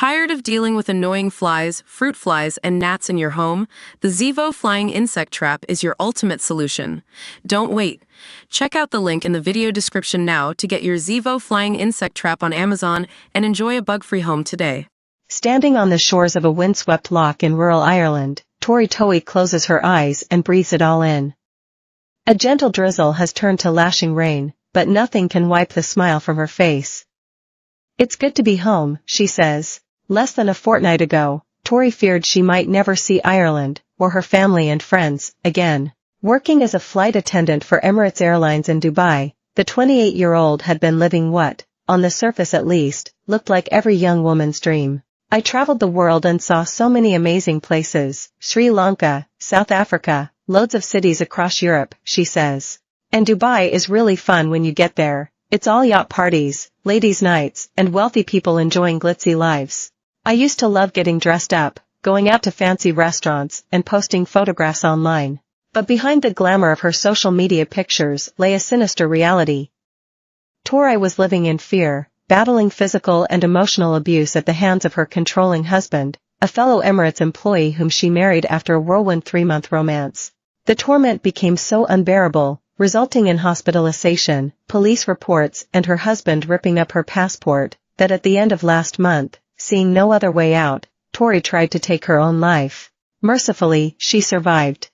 Tired of dealing with annoying flies, fruit flies, and gnats in your home? The Zevo Flying Insect Trap is your ultimate solution. Don't wait. Check out the link in the video description now to get your Zevo Flying Insect Trap on Amazon and enjoy a bug-free home today. Standing on the shores of a windswept loch in rural Ireland, Tori Towie closes her eyes and breathes it all in. A gentle drizzle has turned to lashing rain, but nothing can wipe the smile from her face. "It's good to be home," she says. Less than a fortnight ago, Tori feared she might never see Ireland, or her family and friends, again. Working as a flight attendant for Emirates Airlines in Dubai, the 28-year-old had been living what, on the surface at least, looked like every young woman's dream. "I traveled the world and saw so many amazing places, Sri Lanka, South Africa, loads of cities across Europe," she says. "And Dubai is really fun when you get there. It's all yacht parties, ladies' nights, and wealthy people enjoying glitzy lives. I used to love getting dressed up, going out to fancy restaurants, and posting photographs online." But behind the glamour of her social media pictures lay a sinister reality. Tori was living in fear, battling physical and emotional abuse at the hands of her controlling husband, a fellow Emirates employee whom she married after a whirlwind 3-month romance. The torment became so unbearable, resulting in hospitalization, police reports, and her husband ripping up her passport, that at the end of last month, seeing no other way out, Tori tried to take her own life. Mercifully, she survived.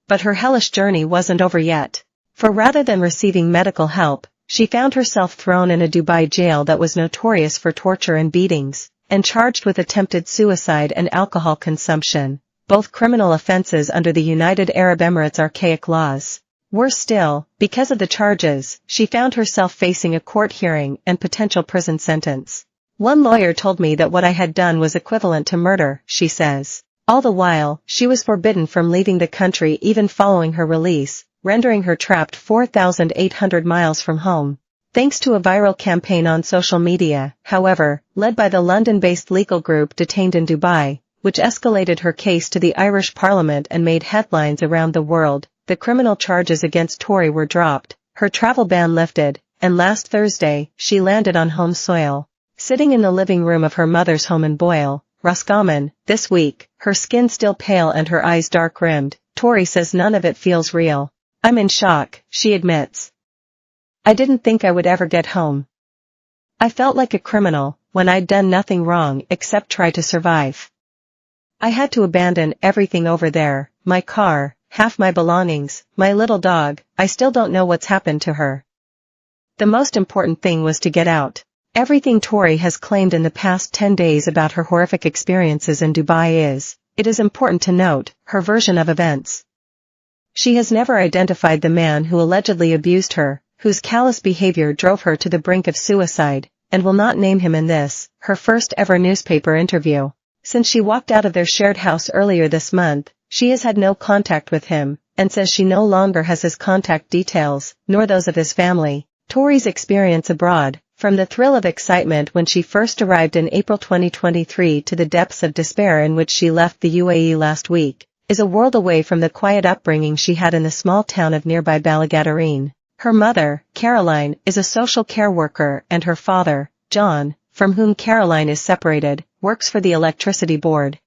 But her hellish journey wasn't over yet. For rather than receiving medical help, she found herself thrown in a Dubai jail that was notorious for torture and beatings, and charged with attempted suicide and alcohol consumption, both criminal offenses under the United Arab Emirates' archaic laws. Worse still, because of the charges, she found herself facing a court hearing and potential prison sentence. "One lawyer told me that what I had done was equivalent to murder," she says. All the while, she was forbidden from leaving the country even following her release, rendering her trapped 4,800 miles from home. Thanks to a viral campaign on social media, however, led by the London-based legal group detained in Dubai, which escalated her case to the Irish Parliament and made headlines around the world, the criminal charges against Tori were dropped, her travel ban lifted, and last Thursday, she landed on home soil. Sitting in the living room of her mother's home in Boyle, Roscommon, this week, her skin still pale and her eyes dark-rimmed, Tori says none of it feels real. "I'm in shock," she admits. "I didn't think I would ever get home. I felt like a criminal, when I'd done nothing wrong except try to survive. I had to abandon everything over there, my car, half my belongings, my little dog. I still don't know what's happened to her. The most important thing was to get out." Everything Tori has claimed in the past 10 days about her horrific experiences in Dubai is, it is important to note, her version of events. She has never identified the man who allegedly abused her, whose callous behavior drove her to the brink of suicide, and will not name him in this, her first ever newspaper interview. Since she walked out of their shared house earlier this month, she has had no contact with him, and says she no longer has his contact details, nor those of his family. Tori's experience abroad, from the thrill of excitement when she first arrived in April 2023 to the depths of despair in which she left the UAE last week, is a world away from the quiet upbringing she had in the small town of nearby Ballagatareen. Her mother, Caroline, is a social care worker, and her father, John, from whom Caroline is separated, works for the electricity board.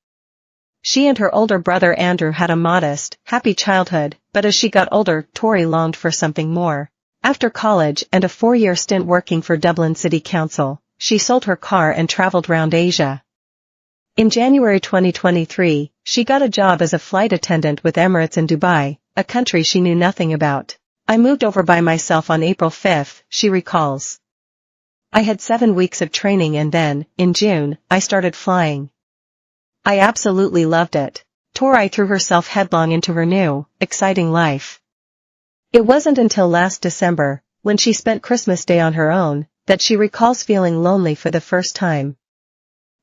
She and her older brother Andrew had a modest, happy childhood, but as she got older, Tori longed for something more. After college and a 4-year stint working for Dublin City Council, she sold her car and traveled round Asia. In January 2023, she got a job as a flight attendant with Emirates in Dubai, a country she knew nothing about. "I moved over by myself on April 5, she recalls. "I had 7 weeks of training and then, in June, I started flying. I absolutely loved it." Tori threw herself headlong into her new, exciting life. It wasn't until last December, when she spent Christmas Day on her own, that she recalls feeling lonely for the first time.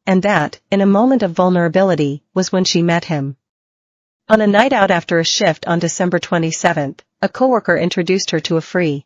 And that, in a moment of vulnerability, was when she met him. On a night out after a shift on December 27, a coworker introduced her to a free